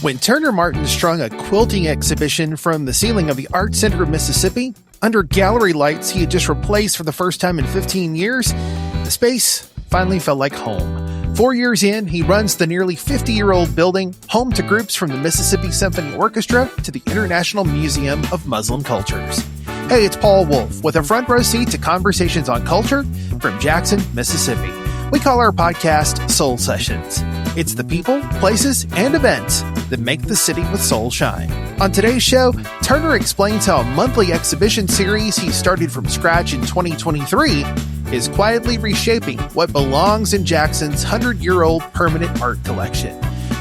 When Turner Martin strung a quilting exhibition from the ceiling of the Art Center of Mississippi, under gallery lights he had just replaced for the first time in 15 years, the space finally felt like home. 4 years in, he runs the nearly 50-year-old building, home to groups from the Mississippi Symphony Orchestra to the International Museum of Muslim Cultures. Hey, it's Paul Wolf with a front row seat to conversations on culture from Jackson, Mississippi. We call our podcast Soul Sessions. It's the people, places, and events that make the city with soul shine. On today's show, Turner explains how a monthly exhibition series he started from scratch in 2023 is quietly reshaping what belongs in Jackson's 100-year-old permanent art collection.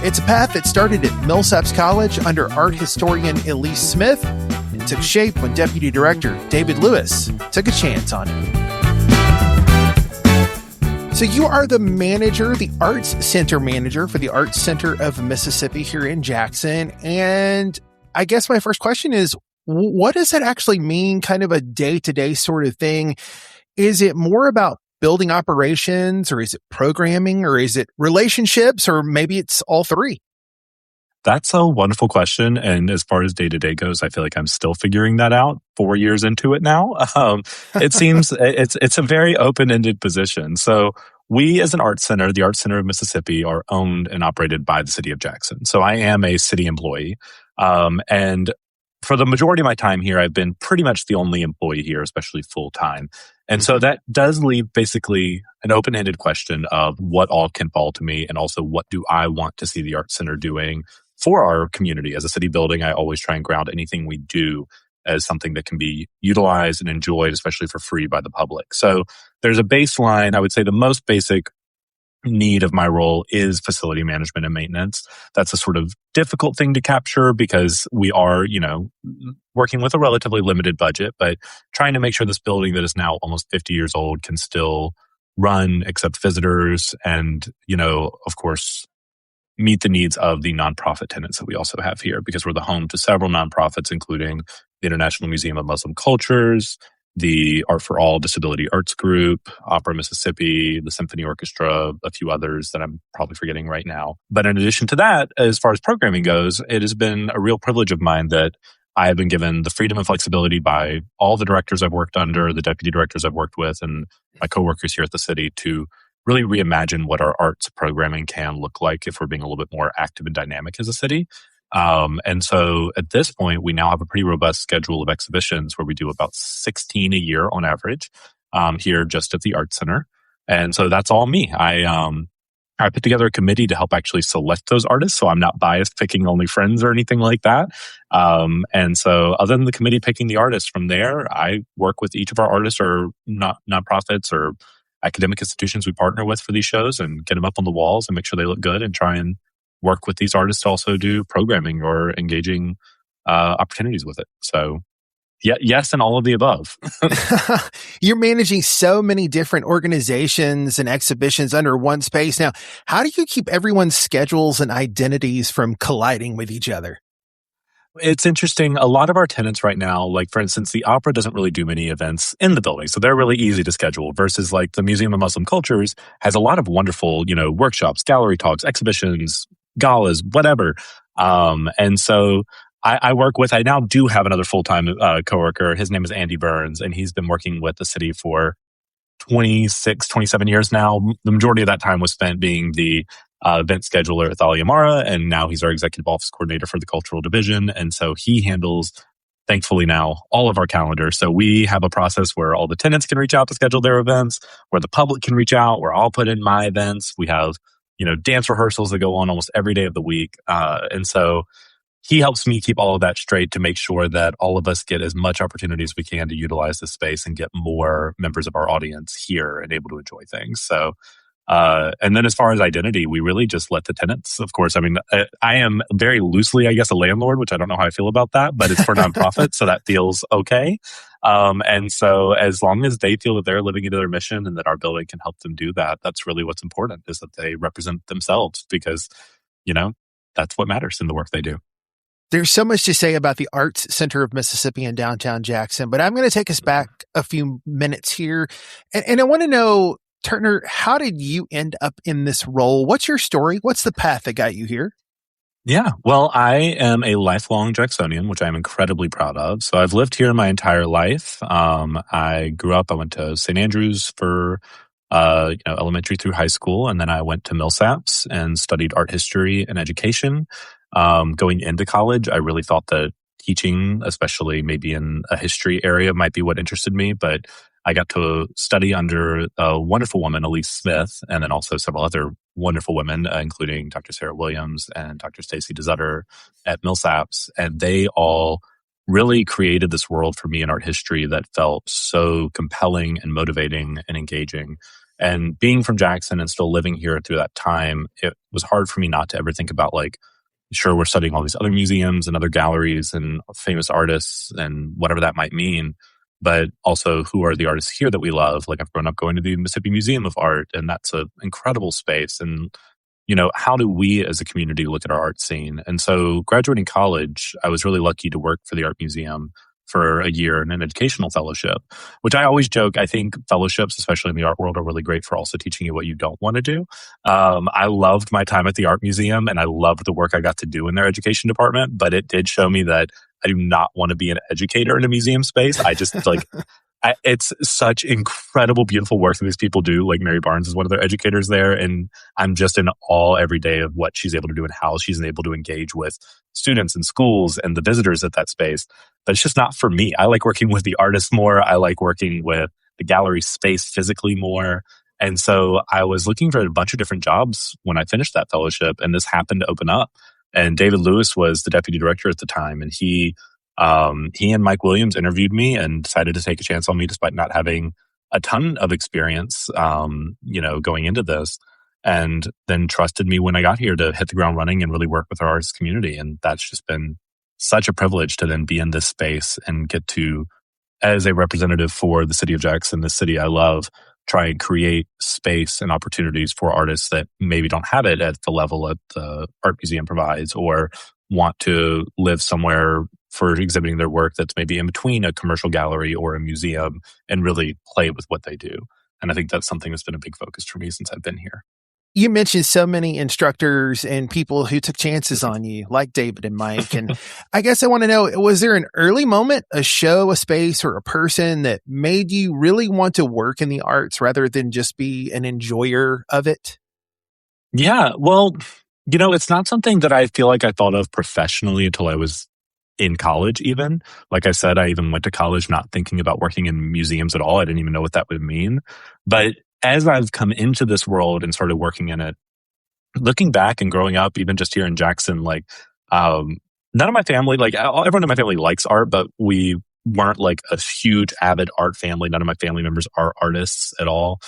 It's a path that started at Millsaps College under art historian Elise Smith and took shape when Deputy Director David Lewis took a chance on it. So you are the manager, the Arts Center manager for the Arts Center of Mississippi here in Jackson. And I guess my first question is, what does that actually mean, kind of a day-to-day sort of thing? Is it more about building operations, or is it programming, or is it relationships, or maybe it's all three? That's a wonderful question. And as far as day-to-day goes, I feel like I'm still figuring that out 4 years into it now. It seems it's a very open-ended position. So we as an art center, the Art Center of Mississippi, are owned and operated by the city of Jackson. So I am a city employee. And for the majority of my time here, I've been pretty much the only employee here, especially full-time. And so that does leave basically an open-ended question of what all can fall to me, and also what do I want to see the Art Center doing for our community. As a city building, I always try and ground anything we do as something that can be utilized and enjoyed, especially for free, by the public. So there's a baseline. I would say the most basic need of my role is facility management and maintenance. That's a sort of difficult thing to capture because we are, working with a relatively limited budget, but trying to make sure this building that is now almost 50 years old can still run, accept visitors, and, of course, meet the needs of the nonprofit tenants that we also have here, because we're the home to several nonprofits, including the International Museum of Muslim Cultures, the Art for All Disability Arts Group, Opera Mississippi, the Symphony Orchestra, a few others that I'm probably forgetting right now. But in addition to that, as far as programming goes, it has been a real privilege of mine that I have been given the freedom and flexibility by all the directors I've worked under, the deputy directors I've worked with, and my coworkers here at the city to really reimagine what our arts programming can look like if we're being a little bit more active and dynamic as a city. And so at this point, we now have a pretty robust schedule of exhibitions where we do about 16 a year on average, here just at the Art Center. And so that's all me. I put together a committee to help actually select those artists, so I'm not biased picking only friends or anything like that. And so other than the committee picking the artists, from there, I work with each of our artists or nonprofits or academic institutions we partner with for these shows and get them up on the walls and make sure they look good, and try and work with these artists to also do programming or engaging opportunities with it. So yes, and all of the above. You're managing so many different organizations and exhibitions under one space. Now, how do you keep everyone's schedules and identities from colliding with each other? It's interesting. A lot of our tenants right now, like for instance, the opera doesn't really do many events in the building, so they're really easy to schedule, versus like the Museum of Muslim Cultures has a lot of wonderful, workshops, gallery talks, exhibitions, galas, whatever. And so I now do have another full-time coworker. His name is Andy Burns, and he's been working with the city for 26, 27 years now. The majority of that time was spent being the event scheduler at Thalia Mara, and now he's our executive office coordinator for the cultural division. And so he handles, thankfully now, all of our calendars. So we have a process where all the tenants can reach out to schedule their events, where the public can reach out, where I'll put in my events. We have, dance rehearsals that go on almost every day of the week. And so he helps me keep all of that straight to make sure that all of us get as much opportunity as we can to utilize this space and get more members of our audience here and able to enjoy things. So, and then as far as identity, we really just let the tenants, of course. I mean, I am very loosely, I guess, a landlord, which I don't know how I feel about that, but it's for nonprofit, so that feels okay. And so as long as they feel that they're living into their mission and that our building can help them do that, that's really what's important, is that they represent themselves, because, that's what matters in the work they do. There's so much to say about the Arts Center of Mississippi in downtown Jackson, but I'm going to take us back a few minutes here. And I want to know, Turner, how did you end up in this role? What's your story? What's the path that got you here? Yeah, well, I am a lifelong Jacksonian, which I'm incredibly proud of. So I've lived here my entire life. I grew up, I went to St. Andrews for, elementary through high school. And then I went to Millsaps and studied art history and education. Going into college, I really thought that teaching, especially maybe in a history area, might be what interested me. But I got to study under a wonderful woman, Elise Smith, and then also several other wonderful women, including Dr. Sarah Williams and Dr. Stacy DeZutter at Millsaps. And they all really created this world for me in art history that felt so compelling and motivating and engaging. And being from Jackson and still living here through that time, it was hard for me not to ever think about like, sure, we're studying all these other museums and other galleries and famous artists and whatever that might mean. But also, who are the artists here that we love? Like, I've grown up going to the Mississippi Museum of Art, and that's an incredible space. And, how do we as a community look at our art scene? And so, graduating college, I was really lucky to work for the Art Museum for a year in an educational fellowship, which I always joke, I think fellowships, especially in the art world, are really great for also teaching you what you don't want to do. I loved my time at the Art Museum and I loved the work I got to do in their education department, but it did show me that I do not want to be an educator in a museum space. I just like, it's such incredible, beautiful work that these people do. Like Mary Barnes is one of their educators there. And I'm just in awe every day of what she's able to do and how she's able to engage with students and schools and the visitors at that space. But it's just not for me. I like working with the artists more. I like working with the gallery space physically more. And so I was looking for a bunch of different jobs when I finished that fellowship, and this happened to open up. And David Lewis was the deputy director at the time, and he and Mike Williams interviewed me and decided to take a chance on me despite not having a ton of experience, going into this, and then trusted me when I got here to hit the ground running and really work with our artist community. And that's just been such a privilege to then be in this space and get to, as a representative for the city of Jackson, the city I love, try and create space and opportunities for artists that maybe don't have it at the level that the art museum provides, or want to live somewhere for exhibiting their work that's maybe in between a commercial gallery or a museum and really play with what they do. And I think that's something that's been a big focus for me since I've been here. You mentioned so many instructors and people who took chances on you, like David and Mike. And I guess I want to know, was there an early moment, a show, a space, or a person that made you really want to work in the arts rather than just be an enjoyer of it? Yeah, well, it's not something that I feel like I thought of professionally until I was in college even. Like I said, I even went to college not thinking about working in museums at all. I didn't even know what that would mean. But as I've come into this world and started working in it, looking back and growing up, even just here in Jackson, like, none of my family, like everyone in my family likes art, but we weren't like a huge avid art family. None of my family members are artists at all,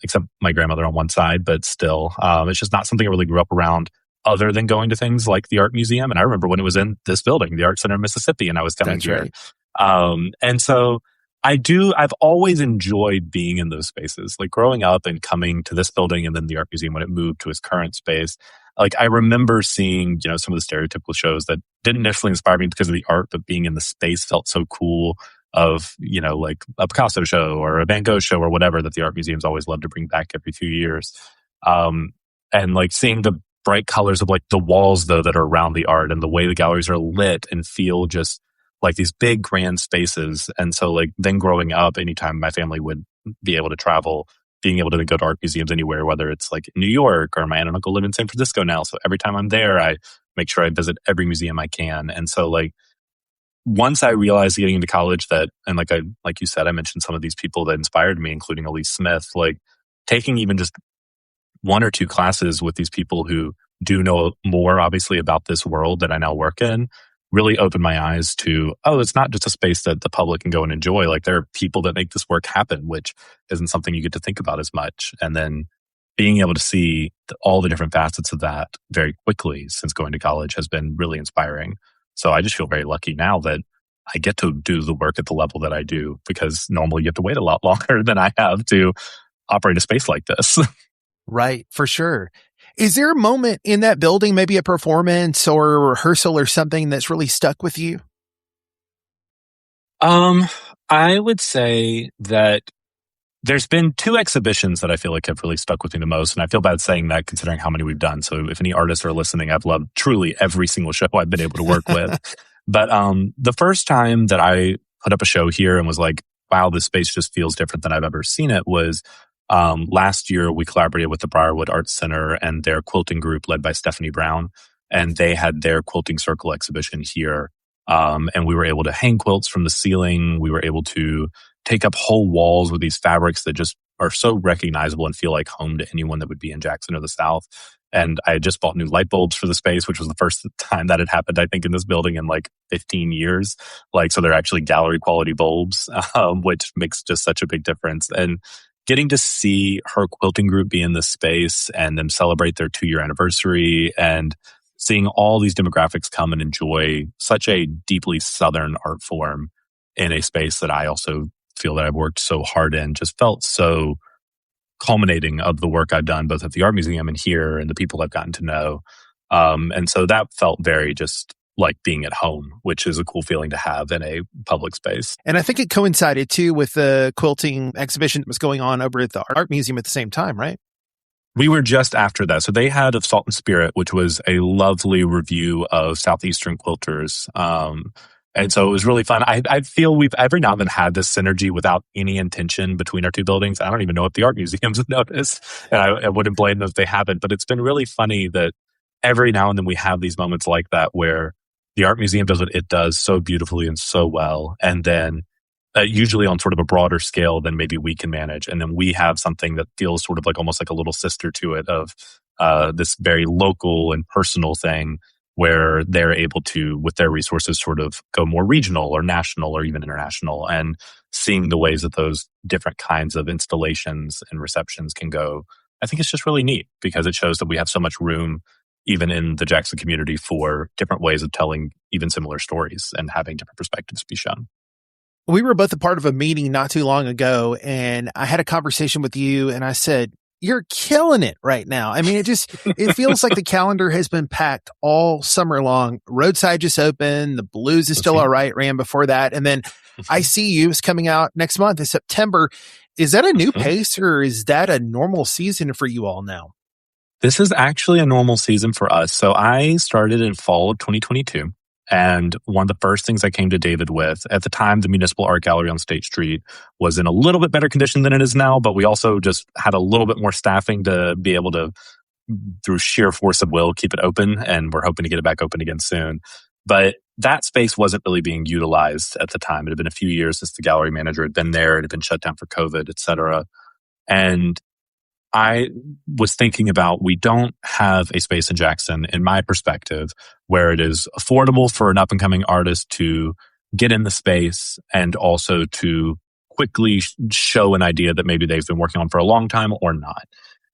except my grandmother on one side, but still, it's just not something I really grew up around other than going to things like the Art Museum. And I remember when it was in this building, the Art Center of Mississippi, and I was coming That's here. right. And so I've always enjoyed being in those spaces, like growing up and coming to this building and then the Art Museum when it moved to its current space. Like I remember seeing, some of the stereotypical shows that didn't initially inspire me because of the art, but being in the space felt so cool of, like a Picasso show or a Van Gogh show or whatever that the Art Museums always love to bring back every few years. And like seeing the bright colors of like the walls though that are around the art and the way the galleries are lit and feel just like these big grand spaces. And so like then growing up, anytime my family would be able to travel, being able to go to art museums anywhere, whether it's like New York or my aunt and uncle live in San Francisco now. So every time I'm there, I make sure I visit every museum I can. And so like once I realized getting into college that, and like you said, I mentioned some of these people that inspired me, including Elise Smith, like taking even just one or two classes with these people who do know more obviously about this world that I now work in really opened my eyes to, it's not just a space that the public can go and enjoy. Like there are people that make this work happen, which isn't something you get to think about as much. And then being able to see all the different facets of that very quickly since going to college has been really inspiring. So I just feel very lucky now that I get to do the work at the level that I do, because normally you have to wait a lot longer than I have to operate a space like this. Right, for sure. Is there a moment in that building, maybe a performance or a rehearsal or something that's really stuck with you? I would say that There's been two exhibitions that I feel like have really stuck with me the most. And I feel bad saying that considering how many we've done. So if any artists are listening, I've loved truly every single show I've been able to work with. But the first time that I put up a show here and was like, wow, this space just feels different than I've ever seen it was last year we collaborated with the Briarwood Arts Center and their quilting group led by Stephanie Brown. And they had their quilting circle exhibition here. And we were able to hang quilts from the ceiling. We were able to take up whole walls with these fabrics that just are so recognizable and feel like home to anyone that would be in Jackson or the South. And I had just bought new light bulbs for the space, which was the first time that had happened, I think, in this building in like 15 years. So they're actually gallery quality bulbs, which makes just such a big difference. And getting to see her quilting group be in this space and them celebrate their 2-year anniversary and seeing all these demographics come and enjoy such a deeply Southern art form in a space that I also feel that I've worked so hard in just felt so culminating of the work I've done both at the art museum and here and the people I've gotten to know. And so that felt very just like being at home, which is a cool feeling to have in a public space. And I think it coincided too with the quilting exhibition that was going on over at the art museum at the same time, right? We were just after that. So they had Of Salt and Spirit, which was a lovely review of Southeastern quilters. And so it was really fun. I feel we've every now and then had this synergy without any intention between our two buildings. I don't even know if the art museums have noticed, and I wouldn't blame them if they haven't. But it's been really funny that every now and then we have these moments like that where the art museum does what it does so beautifully and so well. And then usually on sort of a broader scale than maybe we can manage. And then we have something that feels sort of like almost like a little sister to it of this very local and personal thing where they're able to, with their resources, sort of go more regional or national or even international, and seeing the ways that those different kinds of installations and receptions can go. I think it's just really neat because it shows that we have so much room, even in the Jackson community, for different ways of telling even similar stories and having different perspectives be shown. We were both a part of a meeting not too long ago, and I had a conversation with you, and I said, you're killing it right now. I mean, it feels like the calendar has been packed all summer long. Roadside just opened. The Blues is still all right, ran before that. And then I See You is coming out next month in September. Is that a new pace, or is that a normal season for you all now? This is actually a normal season for us. So I started in fall of 2022. And one of the first things I came to David with, at the time, the Municipal Art Gallery on State Street was in a little bit better condition than it is now, but we also just had a little bit more staffing to be able to, through sheer force of will, keep it open. And we're hoping to get it back open again soon. But that space wasn't really being utilized at the time. It had been a few years since the gallery manager had been there. It had been shut down for COVID, et cetera. And I was thinking about, we don't have a space in Jackson, in my perspective, where it is affordable for an up-and-coming artist to get in the space and also to quickly show an idea that maybe they've been working on for a long time or not.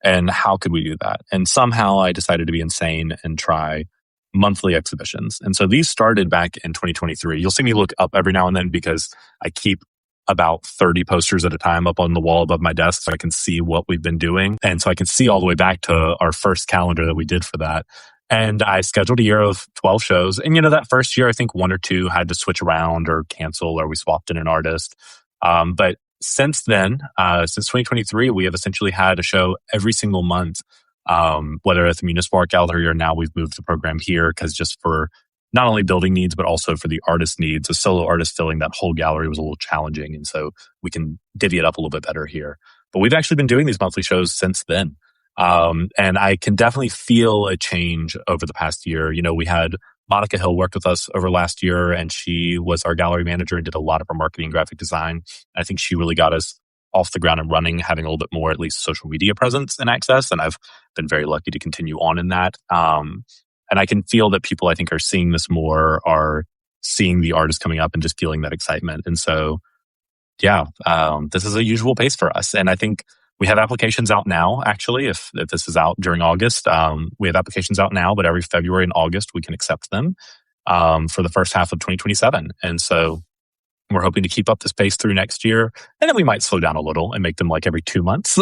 And how could we do that? And somehow I decided to be insane and try monthly exhibitions. And so these started back in 2023. You'll see me look up every now and then because I keep about 30 posters at a time up on the wall above my desk so I can see what we've been doing. And so I can see all the way back to our first calendar that we did for that. And I scheduled a year of 12 shows. And, that first year, I think 1 or 2 had to switch around or cancel, or we swapped in an artist. But since then, since 2023, we have essentially had a show every single month, whether at the Municipal Art Gallery or now we've moved the program here because just for not only building needs, but also for the artist needs. A solo artist filling that whole gallery was a little challenging. And so we can divvy it up a little bit better here. But we've actually been doing these monthly shows since then. And I can definitely feel a change over the past year. We had Monica Hill worked with us over last year, and she was our gallery manager and did a lot of our marketing and graphic design. I think she really got us off the ground and running, having a little bit more, at least, social media presence and access. And I've been very lucky to continue on in that. And I can feel that people, I think, are seeing this more, are seeing the artists coming up and just feeling that excitement. And so, this is a usual pace for us. And I think we have applications out now, actually, if this is out during August. We have applications out now, but every February and August, we can accept them for the first half of 2027. And so we're hoping to keep up this pace through next year. And then we might slow down a little and make them like every 2 months.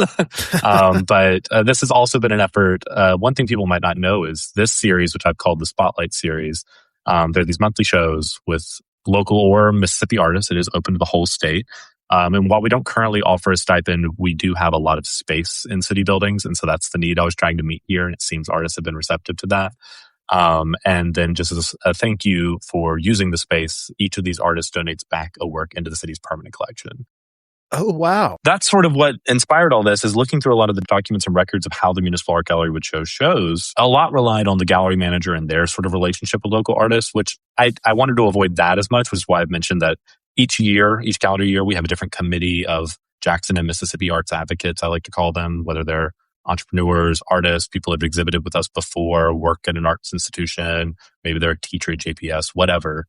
But this has also been an effort. One thing people might not know is this series, which I've called the Spotlight series. There are these monthly shows with local or Mississippi artists. It is open to the whole state. And while we don't currently offer a stipend, we do have a lot of space in city buildings. And so that's the need I was trying to meet here. And it seems artists have been receptive to that. And then just as a thank you for using the space, each of these artists donates back a work into the city's permanent collection. Oh, wow. That's sort of what inspired all this, is looking through a lot of the documents and records of how the Municipal Art Gallery would show shows. A lot relied on the gallery manager and their sort of relationship with local artists, which I wanted to avoid that as much, which is why I've mentioned that each calendar year, we have a different committee of Jackson and Mississippi arts advocates, I like to call them, whether they're entrepreneurs, artists, people who have exhibited with us before, work at an arts institution, maybe they're a teacher at JPS, whatever.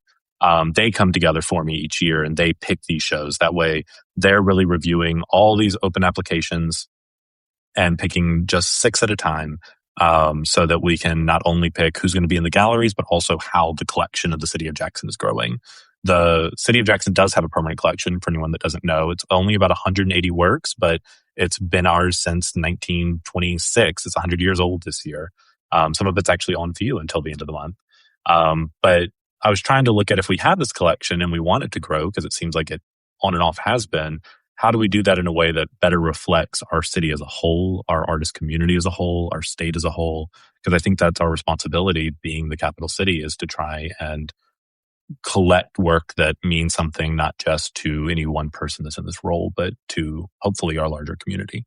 They come together for me each year and they pick these shows. That way, they're really reviewing all these open applications and picking just 6 at a time, so that we can not only pick who's going to be in the galleries, but also how the collection of the city of Jackson is growing. The city of Jackson does have a permanent collection, for anyone that doesn't know. It's only about 180 works, but it's been ours since 1926. It's 100 years old this year. Some of it's actually on view until the end of the month. But I was trying to look at, if we have this collection and we want it to grow, because it seems like it on and off has been, how do we do that in a way that better reflects our city as a whole, our artist community as a whole, our state as a whole? Because I think that's our responsibility, being the capital city, is to try and collect work that means something not just to any one person that's in this role, but to hopefully our larger community.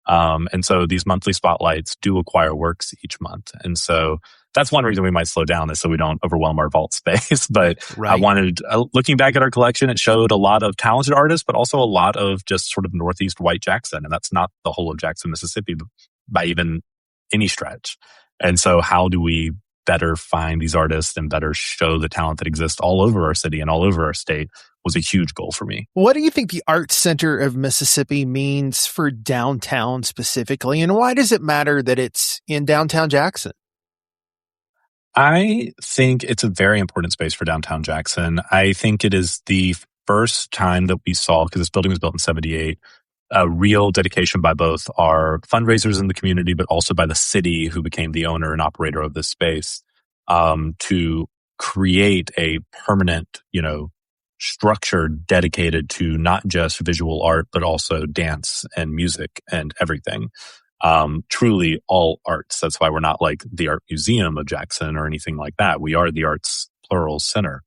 And so these monthly spotlights do acquire works each month. And so that's one reason we might slow down, is so we don't overwhelm our vault space. But right. I wanted, looking back at our collection, it showed a lot of talented artists, but also a lot of just sort of Northeast white Jackson. And that's not the whole of Jackson, Mississippi by even any stretch. And so how do we better find these artists and better show the talent that exists all over our city and all over our state was a huge goal for me. What do you think the Arts Center of Mississippi means for downtown specifically, and why does it matter that it's in downtown Jackson? I think it's a very important space for downtown Jackson. I think it is the first time that we saw, because this building was built in 1978, a real dedication by both our fundraisers in the community, but also by the city, who became the owner and operator of this space, to create a permanent, structure dedicated to not just visual art, but also dance and music and everything. Truly all arts. That's why we're not like the Art Museum of Jackson or anything like that. We are the Arts Plural Center.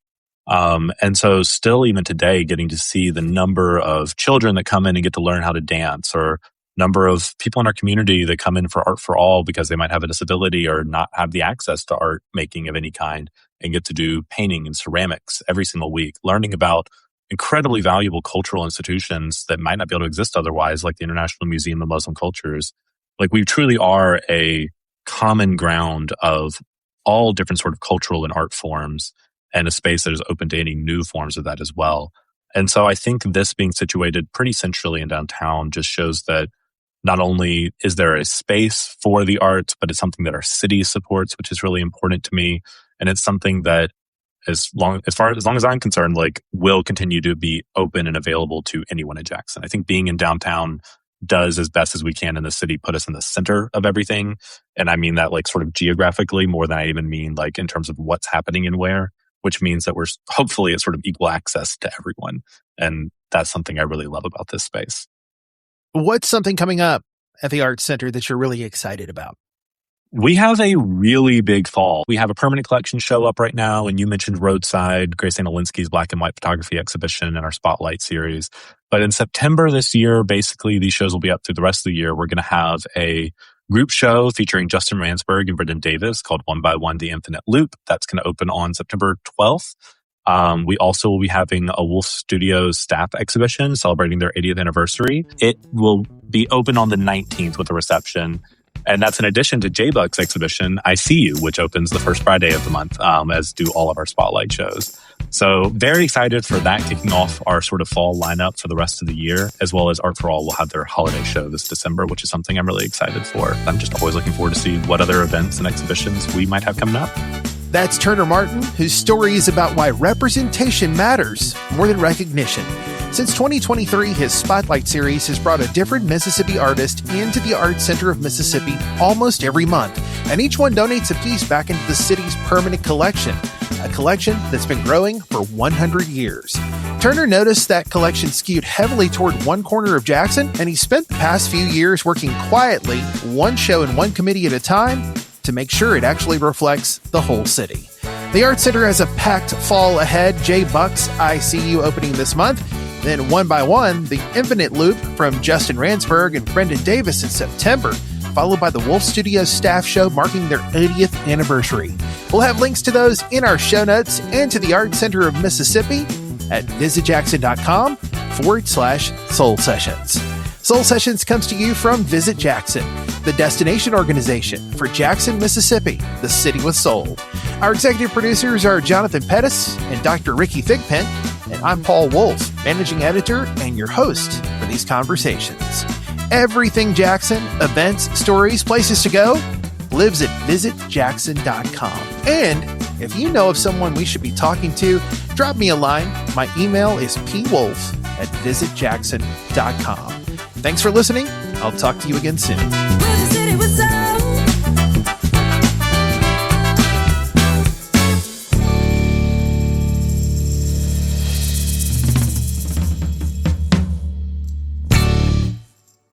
And so still even today, getting to see the number of children that come in and get to learn how to dance, or number of people in our community that come in for Art for All because they might have a disability or not have the access to art making of any kind, and get to do painting and ceramics every single week, learning about incredibly valuable cultural institutions that might not be able to exist otherwise, like the International Museum of Muslim Cultures. Like, we truly are a common ground of all different sort of cultural and art forms, and a space that is open to any new forms of that as well. And so I think this being situated pretty centrally in downtown just shows that not only is there a space for the arts, but it's something that our city supports, which is really important to me. And it's something that, as long as I'm concerned, will continue to be open and available to anyone in Jackson. I think being in downtown does, as best as we can in the city, put us in the center of everything. And I mean that sort of geographically more than I even mean in terms of what's happening and where, which means that we're hopefully at sort of equal access to everyone. And that's something I really love about this space. What's something coming up at the Arts Center that you're really excited about? We have a really big fall. We have a permanent collection show up right now, and you mentioned Roadside, Grace Ann Alinsky's Black and White Photography exhibition, and our Spotlight series. But in September this year, basically, these shows will be up through the rest of the year. We're going to have a group show featuring Justin Ransberg and Brendan Davis called One by One, The Infinite Loop. That's going to open on September 12th. We also will be having a Wolf Studios staff exhibition celebrating their 80th anniversary. It will be open on the 19th with a reception. And that's in addition to J-Buck's exhibition, I See You, which opens the first Friday of the month, as do all of our Spotlight shows. So very excited for that, kicking off our sort of fall lineup for the rest of the year, as well as Art for All will have their holiday show this December, which is something I'm really excited for. I'm just always looking forward to see what other events and exhibitions we might have coming up. That's Turner Martin, whose story is about why representation matters more than recognition. Since 2023, his Spotlight series has brought a different Mississippi artist into the Arts Center of Mississippi almost every month, and each one donates a piece back into the city's permanent collection. a collection that's been growing for 100 years. Turner noticed that collection skewed heavily toward one corner of Jackson, and he spent the past few years working quietly, one show and one committee at a time, to make sure it actually reflects the whole city. The Art Center has a packed fall ahead. Jay Buck's I See You opening this month. Then One by One, The Infinite Loop from Justin Ransberg and Brendan Davis in September, followed by the Wolf Studios staff show marking their 80th anniversary. We'll have links to those in our show notes and to the Art Center of Mississippi at visitjackson.com/Soul Sessions. Soul Sessions comes to you from Visit Jackson, the destination organization for Jackson, Mississippi, the city with soul. Our executive producers are Jonathan Pettis and Dr. Ricky Thigpen, and I'm Paul Wolf, managing editor and your host for these conversations. Everything Jackson, events, stories, places to go, lives at visitjackson.com. And if you know of someone we should be talking to, drop me a line. My email is pwolf@visitjackson.com. Thanks for listening. I'll talk to you again soon.